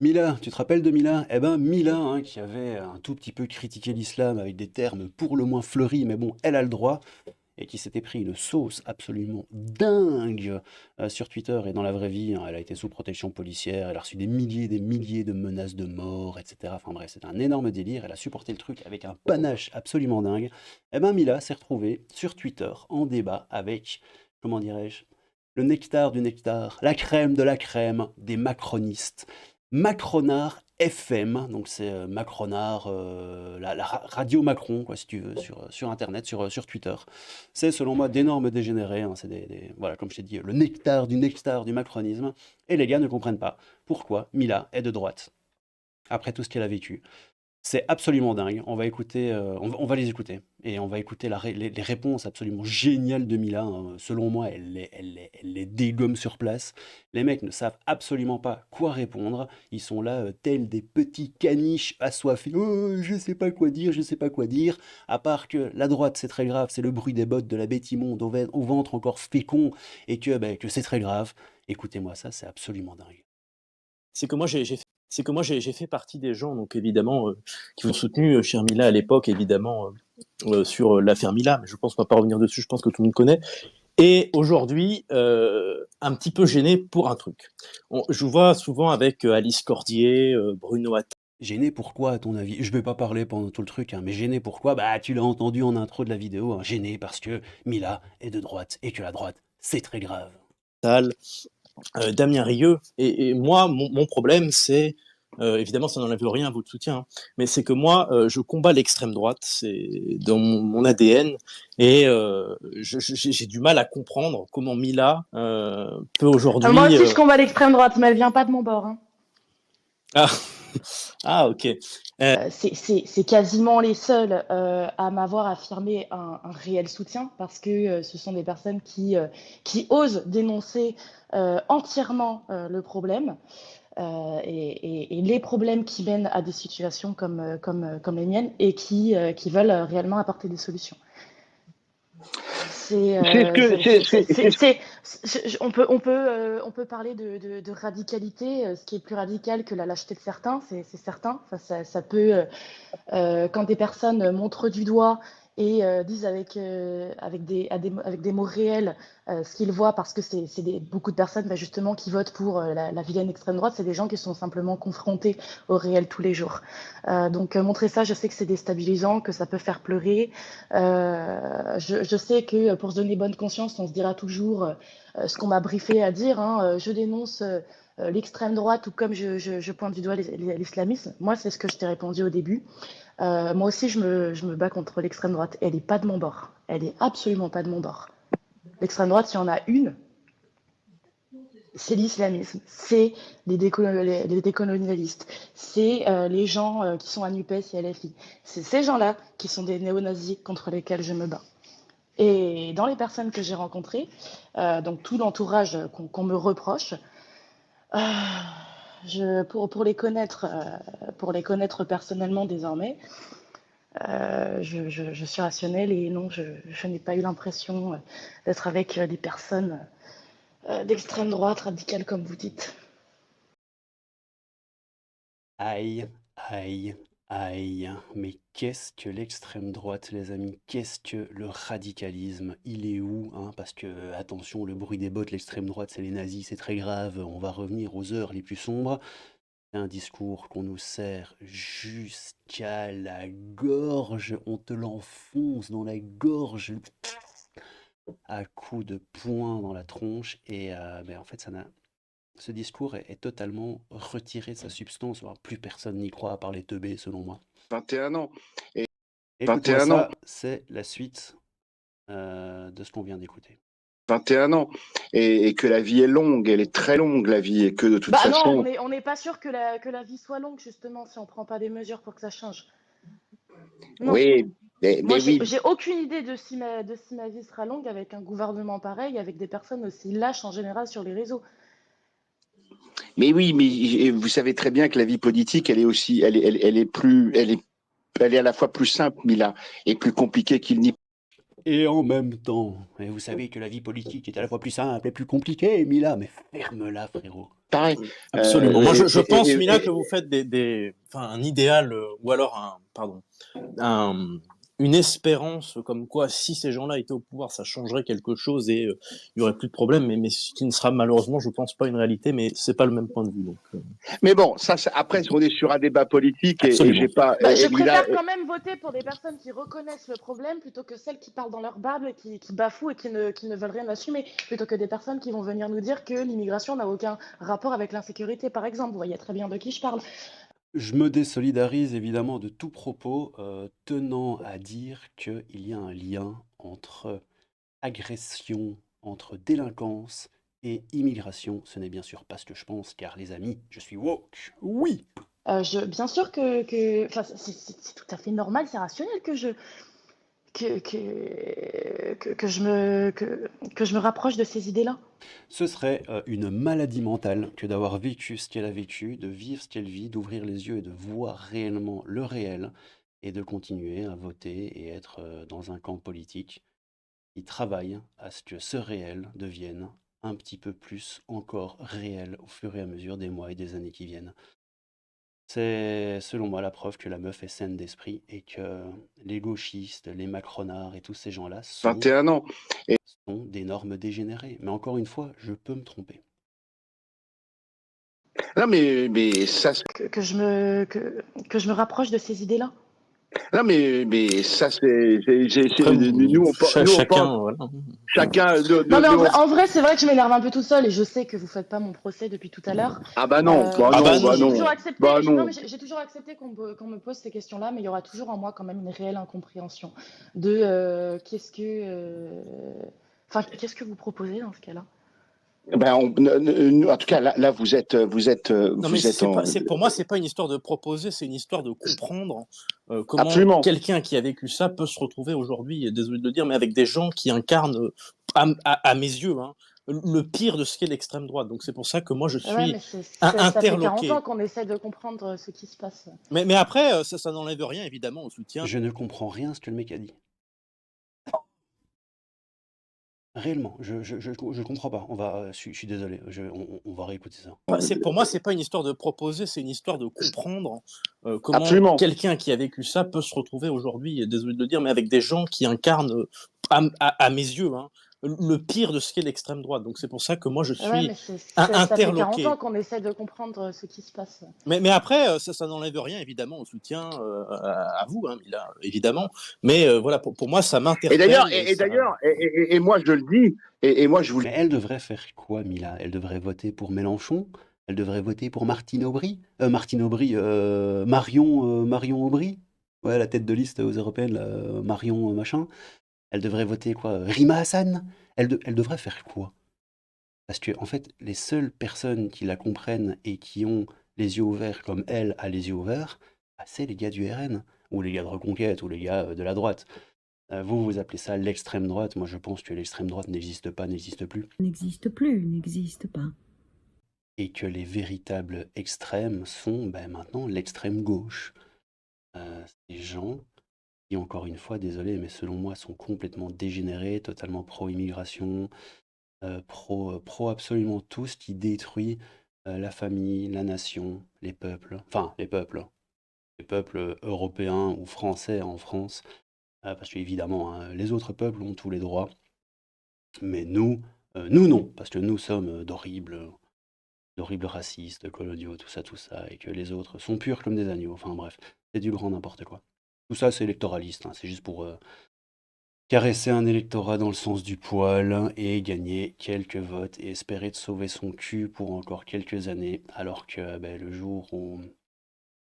Mila, tu te rappelles de Mila? Eh ben Mila, hein, qui avait un tout petit peu critiqué l'islam avec des termes pour le moins fleuris, mais bon, elle a le droit, et qui s'était pris une sauce absolument dingue sur Twitter et dans la vraie vie, hein, elle a été sous protection policière, elle a reçu des milliers de menaces de mort, etc. Enfin bref, c'est un énorme délire, elle a supporté le truc avec un panache absolument dingue. Eh ben Mila s'est retrouvée sur Twitter en débat avec, comment dirais-je, le nectar du nectar, la crème de la crème des macronistes. Macronard FM, donc c'est Macronard, la radio Macron, quoi, si tu veux, sur Internet, sur Twitter. C'est selon moi d'énormes dégénérés, hein, c'est voilà, comme je t'ai dit, le nectar du macronisme. Et les gars ne comprennent pas pourquoi Mila est de droite, après tout ce qu'elle a vécu. C'est absolument dingue. On va écouter, on va les écouter. Et on va écouter les réponses absolument géniales de Mila, hein. Selon moi, elle les dégomme sur place. Les mecs ne savent absolument pas quoi répondre. Ils sont là, tels des petits caniches assoiffés. Oh, je sais pas quoi dire, je sais pas quoi dire. À part que la droite, c'est très grave, c'est le bruit des bottes de la bête immonde au ventre encore fécond, et que c'est très grave. Écoutez-moi ça, c'est absolument dingue. C'est que moi j'ai fait partie des gens donc évidemment qui ont soutenu Shermila à l'époque évidemment sur l'affaire Mila, mais je pense qu'on va pas revenir dessus, je pense que tout le monde connaît. Et aujourd'hui, un petit peu gêné pour un truc. Je vous vois souvent avec Alice Cordier, Bruno Attali. Gêné pourquoi, à ton avis? Je vais pas parler pendant tout le truc, hein, mais gêné pourquoi? Bah, tu l'as entendu en intro de la vidéo, hein, gêné parce que Mila est de droite et que la droite, c'est très grave. Damien Rieu. Et moi, mon problème, c'est, évidemment, ça n'enlève rien à votre soutien, hein, mais c'est que moi, je combats l'extrême droite, c'est dans mon ADN, et j'ai du mal à comprendre comment Mila peut Moi aujourd'hui... aussi, je combats l'extrême droite, mais elle vient pas de mon bord, hein. Ah, ah, ok. C'est quasiment les seuls à m'avoir affirmé un réel soutien parce que ce sont des personnes qui osent dénoncer entièrement le problème et les problèmes qui mènent à des situations comme les miennes et qui veulent réellement apporter des solutions. On peut parler de radicalité. Ce qui est plus radical que la lâcheté de certains, c'est certain. Enfin, ça peut, quand des personnes montrent du doigt et disent avec des mots réels ce qu'ils voient, parce que beaucoup de personnes justement qui votent pour la vilaine extrême droite, c'est des gens qui sont simplement confrontés au réel tous les jours. Donc montrer ça, je sais que c'est déstabilisant, que ça peut faire pleurer. Je sais que pour se donner bonne conscience, on se dira toujours ce qu'on m'a briefé à dire, hein, je dénonce l'extrême droite, ou comme je pointe du doigt l'islamisme. Moi, c'est ce que je t'ai répondu au début. Moi aussi, je me bats contre l'extrême droite. Elle n'est pas de mon bord. Elle est absolument pas de mon bord. L'extrême droite, s'il y en a une, c'est l'islamisme, c'est les décolonialistes, c'est les gens qui sont à NUPES et à LFI. C'est ces gens-là qui sont des néo-nazis contre lesquels je me bats. Et dans les personnes que j'ai rencontrées, donc tout l'entourage qu'on me reproche, pour les connaître personnellement désormais, je suis rationnelle et non, je n'ai pas eu l'impression d'être avec des personnes d'extrême droite, radicales comme vous dites. Aïe, aïe, aïe. Mais qu'est-ce que l'extrême droite, les amis? Qu'est-ce que le radicalisme? Il est où, hein? Parce que, attention, le bruit des bottes, l'extrême droite, c'est les nazis, c'est très grave. On va revenir aux heures les plus sombres. C'est un discours qu'on nous sert jusqu'à la gorge. On te l'enfonce dans la gorge à coups de poing dans la tronche. Et ben, en fait, ce discours est totalement retiré de sa substance. Alors, plus personne n'y croit à part les teubés, selon moi. 21 ans. Et Écoute-moi 21 ans. ça, c'est la suite de ce qu'on vient d'écouter. 21 ans. Et que la vie est longue, elle est très longue, la vie, et que de toute façon... Non, on n'est pas sûr que la vie soit longue, justement, si on ne prend pas des mesures pour que ça change. Non. Oui, Moi, oui. j'ai aucune idée de si ma vie sera longue avec un gouvernement pareil, avec des personnes aussi lâches en général sur les réseaux. Mais oui, mais vous savez très bien que la vie politique, elle est aussi, elle est à la fois plus simple, Mila, et plus compliquée qu'il n'y... Et en même temps, et vous savez que la vie politique est à la fois plus simple et plus compliquée, Mila, mais ferme-la, frérot. pareil. Absolument. Moi, je pense, et- Mila, et- que vous faites enfin, un idéal, ou alors un- une espérance comme quoi, si ces gens-là étaient au pouvoir, ça changerait quelque chose et il y aurait plus de problème, mais ce qui ne sera malheureusement, je pense, pas une réalité, mais c'est pas le même point de vue. Donc, Mais bon, après, on est sur un débat politique et absolument. j'ai pas. Bah, je Mila, préfère quand même voter pour des personnes qui reconnaissent le problème plutôt que celles qui parlent dans leur barbe et qui bafouent et qui ne veulent rien assumer, plutôt que des personnes qui vont venir nous dire que l'immigration n'a aucun rapport avec l'insécurité, par exemple. Vous voyez très bien de qui je parle. Je me désolidarise évidemment de tout propos tenant à dire qu'il y a un lien entre agression, entre délinquance et immigration. Ce n'est bien sûr pas ce que je pense, car les amis, je suis woke. Oui. Bien sûr enfin, c'est tout à fait normal, c'est rationnel que je me rapproche de ces idées-là. Ce serait une maladie mentale que d'avoir vécu ce qu'elle a vécu, de vivre ce qu'elle vit, d'ouvrir les yeux et de voir réellement le réel, et de continuer à voter et être dans un camp politique qui travaille à ce que ce réel devienne un petit peu plus encore réel au fur et à mesure des mois et des années qui viennent. C'est selon moi la preuve que la meuf est saine d'esprit et que les gauchistes, les macronards et tous ces gens-là sont 21 ans. d'énormes dégénérés. Mais encore une fois, je peux me tromper. Non, mais ça, Que je me rapproche de ces idées-là. non, mais ça, Après, nous, on pense, chacun, voilà. chacun, Non, mais en vrai, c'est vrai que je m'énerve un peu toute seule et je sais que vous faites pas mon procès depuis tout à l'heure. ah bah non, bah Ah non, bah J'ai bah non. toujours non, accepté, bah non, non. mais j'ai toujours accepté qu'on me pose ces questions-là, mais il y aura toujours en moi quand même une réelle incompréhension de qu'est-ce que vous proposez dans ce cas-là? Ben, en tout cas, là, vous êtes Non, mais en. pour moi, c'est pas une histoire de proposer, c'est une histoire de comprendre comment Absolument. quelqu'un qui a vécu ça peut se retrouver aujourd'hui, et désolé de le dire, mais avec des gens qui incarnent, à mes yeux, hein, le pire de ce qu'est l'extrême droite. Donc c'est pour ça que moi je Ouais, suis mais ça fait 40 ans interloqué. qu'on essaie de comprendre ce qui se passe. Mais après, ça n'enlève rien évidemment au soutien. Je ne comprends rien à ce que le mec a dit. Réellement, je comprends pas. Je suis désolé, on va réécouter ça. Pour moi, c'est pas une histoire de proposer, c'est une histoire de comprendre comment Absolument. quelqu'un qui a vécu ça peut se retrouver aujourd'hui, et désolé de le dire, mais avec des gens qui incarnent, à mes yeux, hein, le pire de ce qu'est l'extrême droite. Donc c'est pour ça que moi je Ouais, suis mais ça fait 40 ans interloqué. qu'on essaie de comprendre ce qui se passe. Mais après, ça n'enlève rien évidemment au soutien à vous, hein, Mila, évidemment. Mais voilà, pour moi, ça Et m'interpelle. d'ailleurs, et moi je le dis, et moi je vous le Mais elle devrait faire quoi, Mila? Elle devrait voter pour Mélenchon? Elle devrait voter pour Martine Aubry? Marion Aubry? Ouais, la tête de liste aux européennes, là, Marion machin. Elle devrait voter quoi? Rima Hassan? Elle devrait faire quoi? Parce que, en fait, les seules personnes qui la comprennent et qui ont les yeux ouverts comme elle a les yeux ouverts, bah, c'est les gars du RN, ou les gars de Reconquête, ou les gars de la droite. Vous appelez ça l'extrême droite. Moi, je pense que l'extrême droite n'existe pas, n'existe plus. N'existe plus, n'existe pas. Et que les véritables extrêmes sont maintenant l'extrême gauche. Ces gens qui, encore une fois, désolé, mais selon moi, sont complètement dégénérés, totalement pro-immigration, pro absolument tout ce qui détruit la famille, la nation, les peuples, les peuples européens ou français en France, parce qu'évidemment, hein, les autres peuples ont tous les droits, mais nous non, parce que nous sommes d'horribles racistes, coloniaux, tout ça, et que les autres sont purs comme des agneaux. Enfin bref, c'est du grand n'importe quoi. Tout ça, c'est électoraliste, hein, c'est juste pour caresser un électorat dans le sens du poil et gagner quelques votes et espérer de sauver son cul pour encore quelques années, alors que le jour où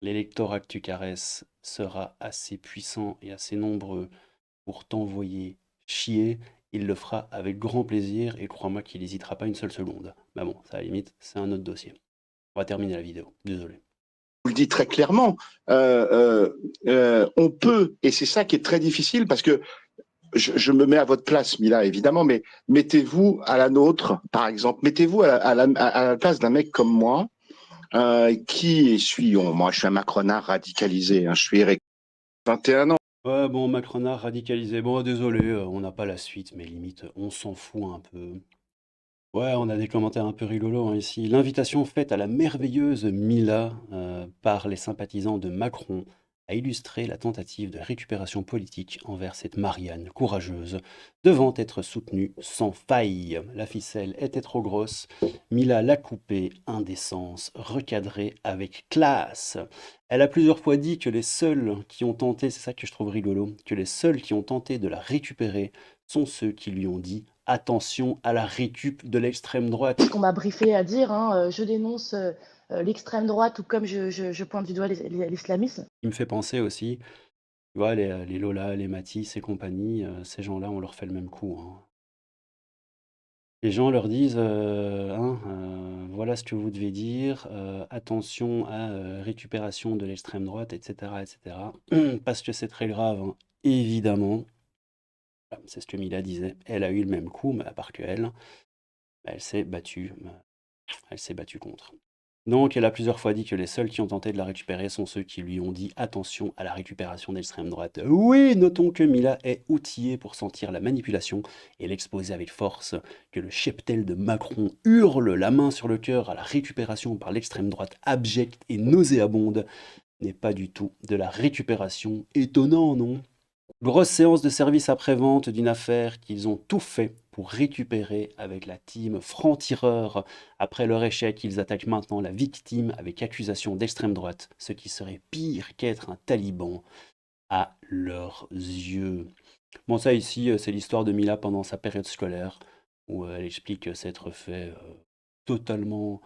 l'électorat que tu caresses sera assez puissant et assez nombreux pour t'envoyer chier, il le fera avec grand plaisir et crois-moi qu'il n'hésitera pas une seule seconde. Bah bon, ça à la limite, c'est un autre dossier. On va terminer la vidéo, désolé. le dis très clairement, on peut, et c'est ça qui est très difficile parce que je me mets à votre place, Mila, évidemment, mais mettez-vous à la nôtre, par exemple, mettez-vous à la place d'un mec comme moi, moi je suis un macronard radicalisé, hein, je suis 21 ans. Ouais, bon, macronard radicalisé. Bon, désolé, on n'a pas la suite, mais limite, on s'en fout un peu. Ouais, on a des commentaires un peu rigolos hein, ici. L'invitation faite à la merveilleuse Mila par les sympathisants de Macron a illustré la tentative de récupération politique envers cette Marianne courageuse, devant être soutenue sans faille. La ficelle était trop grosse. Mila l'a coupée, indécence, recadrée avec classe. Elle a plusieurs fois dit que les seuls qui ont tenté, c'est ça que je trouve rigolo, que les seuls qui ont tenté de la récupérer sont ceux qui lui ont dit attention à la récup de l'extrême droite. Ce qu'on m'a briefé à dire, hein, je dénonce l'extrême droite, tout comme je pointe du doigt l'islamisme. Il me fait penser aussi, tu vois, les Lola, les Matisse et compagnie, ces gens-là, on leur fait le même coup. Hein. Les gens leur disent, voilà ce que vous devez dire, attention à récupération de l'extrême droite, etc., etc. Parce que c'est très grave, hein, évidemment. Voilà, c'est ce que Mila disait. Elle a eu le même coup, mais à part qu'elle, elle s'est battue. Elle s'est battue contre. Donc, elle a plusieurs fois dit que les seuls qui ont tenté de la récupérer sont ceux qui lui ont dit attention à la récupération de l'extrême droite. Oui, notons que Mila est outillée pour sentir la manipulation et l'exposer avec force, que le cheptel de Macron hurle la main sur le cœur à la récupération par l'extrême droite abjecte et nauséabonde n'est pas du tout de la récupération. Étonnant, non? Grosse séance de service après-vente d'une affaire qu'ils ont tout fait pour récupérer avec la team franc-tireur. Après leur échec, ils attaquent maintenant la victime avec accusation d'extrême droite, ce qui serait pire qu'être un taliban à leurs yeux. Bon, ça ici, c'est l'histoire de Mila pendant sa période scolaire, où elle explique s'être fait totalement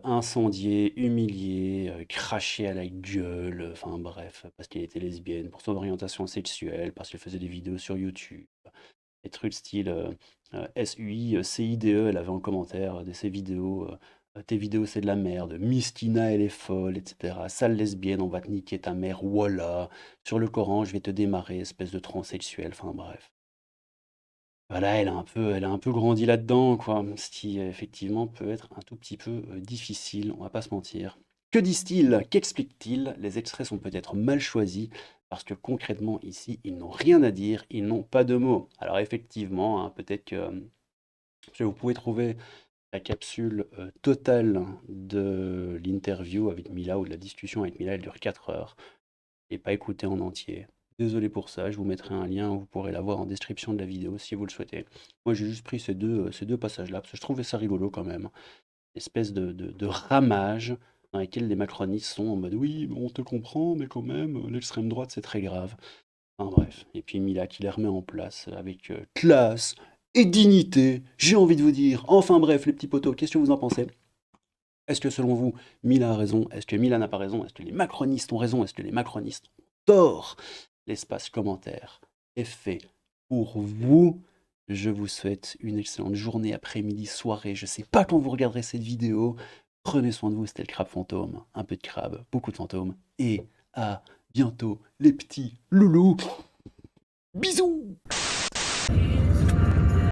incendié, humilié, craché à la gueule, enfin bref, parce qu'elle était lesbienne, pour son orientation sexuelle, parce qu'elle faisait des vidéos sur YouTube. Des trucs style SUI, CIDE, elle avait en commentaire de ses vidéos, tes vidéos c'est de la merde, Mistina elle est folle, etc. Sale lesbienne, on va te niquer ta mère, voilà. Sur le Coran, je vais te démarrer, espèce de transsexuel, enfin bref. Voilà, elle a un peu grandi là-dedans, quoi, ce qui effectivement peut être un tout petit peu difficile, on va pas se mentir. Que disent-ils? Qu'expliquent-ils? Les extraits sont peut-être mal choisis parce que concrètement ici, ils n'ont rien à dire, ils n'ont pas de mots. Alors effectivement, hein, peut-être que vous pouvez trouver la capsule totale de l'interview avec Mila ou de la discussion avec Mila, elle dure 4 heures et pas écoutée en entier. Désolé pour ça, je vous mettrai un lien, vous pourrez la voir en description de la vidéo si vous le souhaitez. Moi j'ai juste pris ces deux passages-là, parce que je trouvais ça rigolo quand même. Espèce de ramage dans lesquels les macronistes sont en mode oui, on te comprend, mais quand même, l'extrême droite c'est très grave. Enfin bref, et puis Mila qui les remet en place avec classe et dignité, j'ai envie de vous dire. Enfin bref, les petits potos, qu'est-ce que vous en pensez? Est-ce que selon vous, Mila a raison? Est-ce que Mila n'a pas raison? Est-ce que les macronistes ont raison? Est-ce que les macronistes ont tort? L'espace commentaire est fait pour vous. Je vous souhaite une excellente journée, après-midi, soirée. Je sais pas quand vous regarderez cette vidéo. Prenez soin de vous, c'était le crabe fantôme. Un peu de crabe, beaucoup de fantômes. Et à bientôt, les petits loulous. Bisous!